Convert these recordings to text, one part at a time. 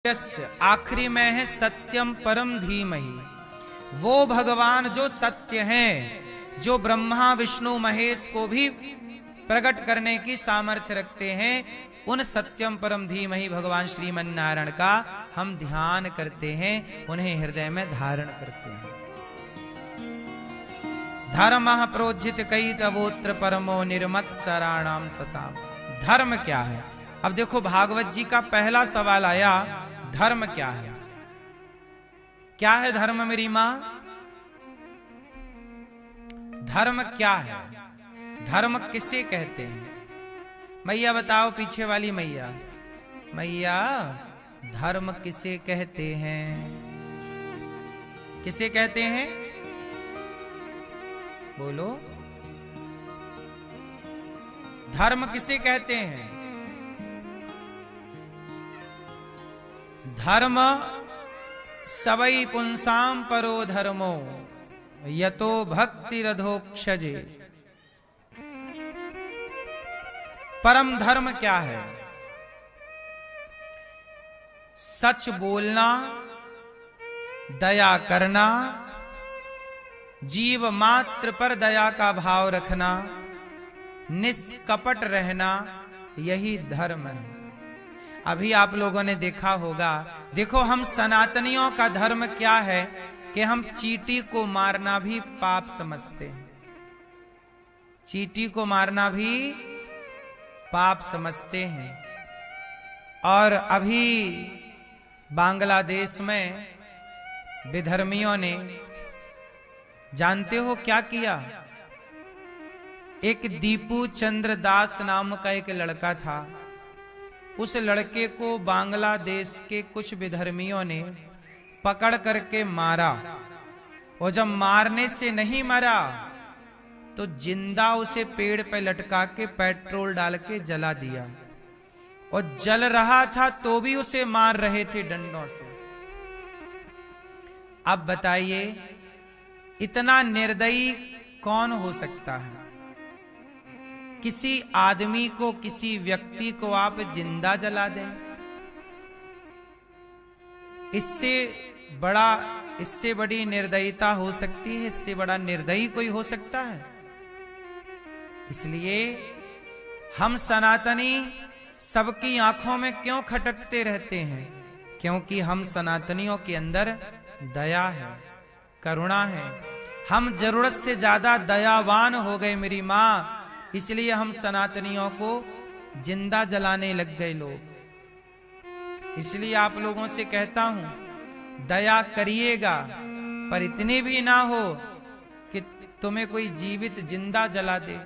सत्यस्य, आखिरी में है सत्यम परम धीमहि। वो भगवान जो सत्य हैं, जो ब्रह्मा विष्णु महेश को भी प्रकट करने की सामर्थ्य रखते हैं, उन सत्यम परम धीमहि भगवान श्रीमन नारायण का हम ध्यान करते हैं, उन्हें हृदय में धारण करते हैं। धर्मः प्रोज्झित कई तवोत्र परमो निर्मत्सराणाम सताम। धर्म क्या है? अब देखो भागवत जी का पहला सवाल आया, धर्म क्या है? क्या है धर्म मेरी मां? धर्म क्या है? धर्म किसे कहते हैं? मैया बताओ, पीछे वाली मैया, मैया धर्म किसे कहते हैं? किसे कहते हैं? बोलो, धर्म किसे कहते हैं? धर्म सवै पुंसाम परो धर्मो यतो भक्ति रधोक्षजे। परम धर्म क्या है? सच बोलना, दया करना, जीव मात्र पर दया का भाव रखना, निष्कपट रहना, यही धर्म है। अभी आप लोगों ने देखा होगा, देखो हम सनातनियों का धर्म क्या है कि हम चींटी को मारना भी पाप समझते हैं। चींटी को मारना भी पाप समझते हैं। और अभी बांग्लादेश में विधर्मियों ने, जानते हो क्या किया? एक दीपू चंद्र दास नाम का एक लड़का था। उस लड़के को बांग्लादेश के कुछ विधर्मियों ने पकड़ करके मारा, और जब मारने से नहीं मरा तो जिंदा उसे पेड़ पे लटका के पेट्रोल डाल के जला दिया, और जल रहा था तो भी उसे मार रहे थे डंडों से। अब बताइए, इतना निर्दयी कौन हो सकता है? किसी आदमी को, किसी व्यक्ति को आप जिंदा जला दें, इससे बड़ी निर्दयता हो सकती है? इससे बड़ा निर्दयी कोई हो सकता है? इसलिए हम सनातनी सबकी आंखों में क्यों खटकते रहते हैं? क्योंकि हम सनातनियों के अंदर दया है, करुणा है। हम जरूरत से ज्यादा दयावान हो गए मेरी मां, इसलिए हम सनातनियों को जिंदा जलाने लग गए लोग। इसलिए आप लोगों से कहता हूं, दया करिएगा, पर इतनी भी ना हो कि तुम्हें कोई जीवित जिंदा जला दे।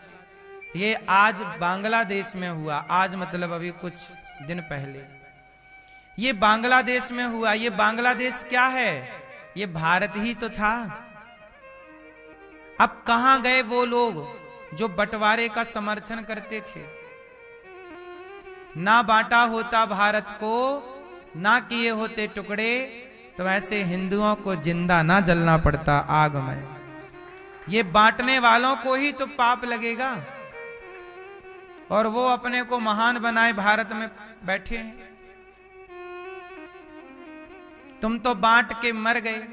ये आज बांग्लादेश में हुआ, आज मतलब अभी कुछ दिन पहले ये बांग्लादेश में हुआ। ये बांग्लादेश क्या है? ये भारत ही तो था। अब कहां गए वो लोग जो बंटवारे का समर्थन करते थे? ना बांटा होता भारत को, ना किए होते टुकड़े, तो ऐसे हिंदुओं को जिंदा ना जलना पड़ता आग में। ये बांटने वालों को ही तो पाप लगेगा, और वो अपने को महान बनाए भारत में बैठे हैं। तुम तो बांट के मर गए,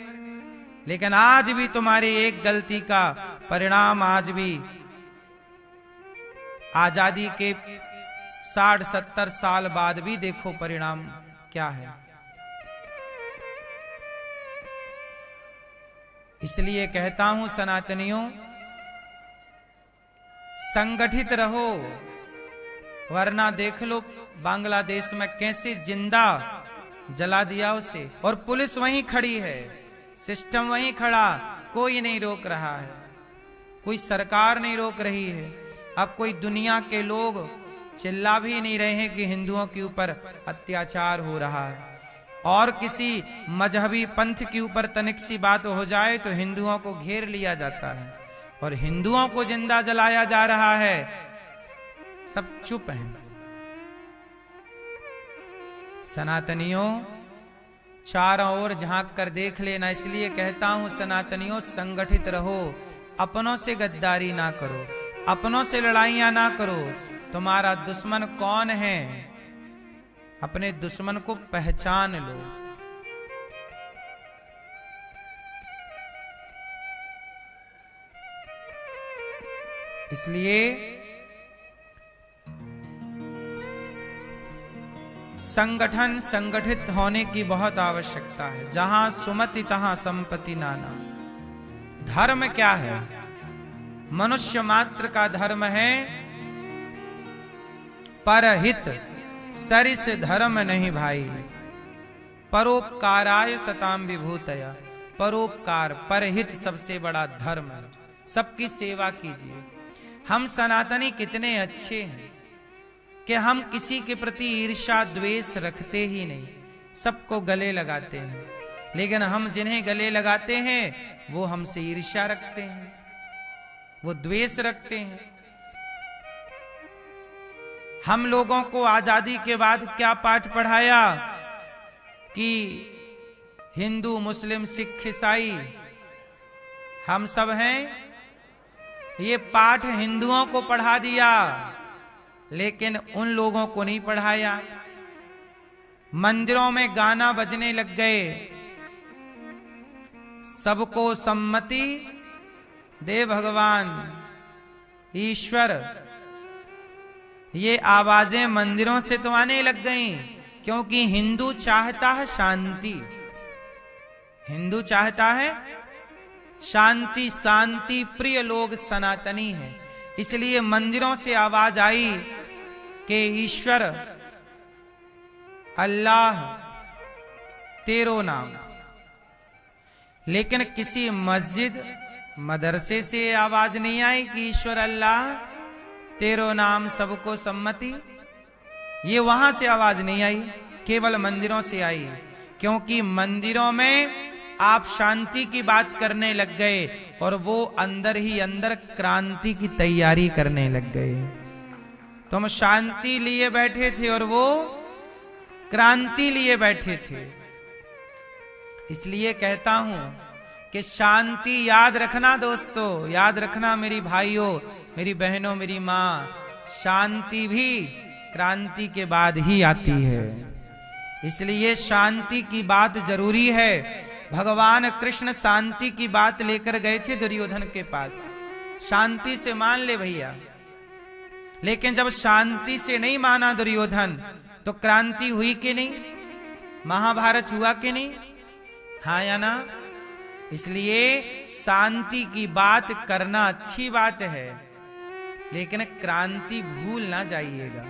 लेकिन आज भी तुम्हारी एक गलती का परिणाम, आज भी आजादी के 60-70 साल बाद भी देखो परिणाम क्या है। इसलिए कहता हूं सनातनियों, संगठित रहो, वरना देख लो बांग्लादेश में कैसे जिंदा जला दिया उसे, और पुलिस वहीं खड़ी है, सिस्टम वहीं खड़ा, कोई नहीं रोक रहा है, कोई सरकार नहीं रोक रही है। अब कोई दुनिया के लोग चिल्ला भी नहीं रहे हैं कि हिंदुओं के ऊपर अत्याचार हो रहा है, और किसी मजहबी पंथ के ऊपर तनिक सी बात हो जाए तो हिंदुओं को घेर लिया जाता है, और हिंदुओं को जिंदा जलाया जा रहा है। सब चुप हैं। सनातनियों, चारों ओर झांक कर देख लेना। इसलिए कहता हूं सनातनियों, संगठित रहो, अपनों से गद्दारी ना करो, अपनों से लड़ाइयां ना करो। तुम्हारा दुश्मन कौन है? अपने दुश्मन को पहचान लो। इसलिए संगठन संगठित होने की बहुत आवश्यकता है। जहां सुमति तहां संपत्ति नाना। धर्म क्या है? मनुष्य मात्र का धर्म है परहित, सरिस धर्म नहीं भाई। परोपकाराय सताम विभूतया। परोपकार, परहित सबसे बड़ा धर्म है। सबकी सेवा कीजिए। हम सनातनी कितने अच्छे हैं कि हम किसी के प्रति ईर्ष्या द्वेष रखते ही नहीं, सबको गले लगाते हैं। लेकिन हम जिन्हें गले लगाते हैं वो हमसे ईर्ष्या रखते हैं, वो द्वेष रखते हैं। हम लोगों को आजादी के बाद क्या पाठ पढ़ाया कि हिंदू मुस्लिम सिख ईसाई हम सब हैं। ये पाठ हिंदुओं को पढ़ा दिया, लेकिन उन लोगों को नहीं पढ़ाया। मंदिरों में गाना बजने लग गए, सबको सम्मति दे भगवान ईश्वर। ये आवाजें मंदिरों से तो आने लग गईं, क्योंकि हिंदू चाहता है शांति। हिंदू चाहता है शांति, शांति प्रिय लोग सनातनी हैं। इसलिए मंदिरों से आवाज आई कि ईश्वर अल्लाह तेरो नाम। लेकिन किसी मस्जिद मदरसे से आवाज नहीं आई कि ईश्वर अल्लाह तेरो नाम सबको सम्मति। ये वहां से आवाज नहीं आई, केवल मंदिरों से आई। क्योंकि मंदिरों में आप शांति की बात करने लग गए और वो अंदर ही अंदर क्रांति की तैयारी करने लग गए। तुम शांति लिए बैठे थे और वो क्रांति लिए बैठे थे। इसलिए कहता हूं कि शांति याद रखना दोस्तों, याद रखना मेरी भाइयों, मेरी बहनों, मेरी मां। शांति भी क्रांति के बाद ही आती है। इसलिए शांति की बात जरूरी है। भगवान कृष्ण शांति की बात लेकर गए थे दुर्योधन के पास, शांति से मान ले भैया। लेकिन जब शांति से नहीं माना दुर्योधन, तो क्रांति हुई कि नहीं? महाभारत हुआ कि नहीं? हाँ या ना? इसलिए शांति की बात करना अच्छी बात है, लेकिन क्रांति भूल ना जाइएगा।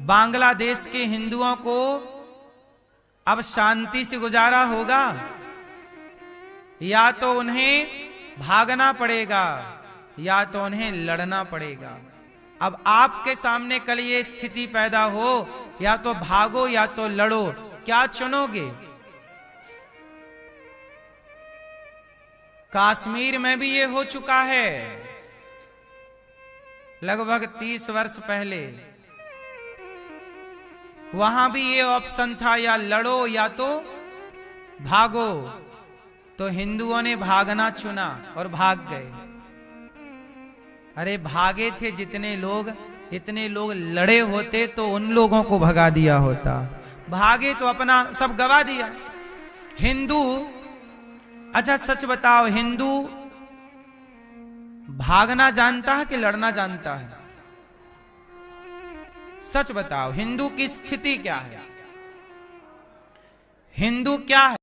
बांग्लादेश के हिंदुओं को अब शांति से गुजारा होगा या तो उन्हें भागना पड़ेगा या तो उन्हें लड़ना पड़ेगा। अब आपके सामने कल ये स्थिति पैदा हो, या तो भागो या तो लड़ो, क्या चुनोगे? कश्मीर में भी ये हो चुका है लगभग 30 वर्ष पहले। वहां भी ये ऑप्शन था, या लड़ो या तो भागो। तो हिंदुओं ने भागना चुना और भाग गए। अरे भागे थे जितने लोग, इतने लोग लड़े होते तो उन लोगों को भगा दिया होता। भागे तो अपना सब गवा दिया। हिंदू, अच्छा सच बताओ, हिंदू भागना जानता है कि लड़ना जानता है? सच बताओ, हिंदू की स्थिति क्या है? हिंदू क्या है?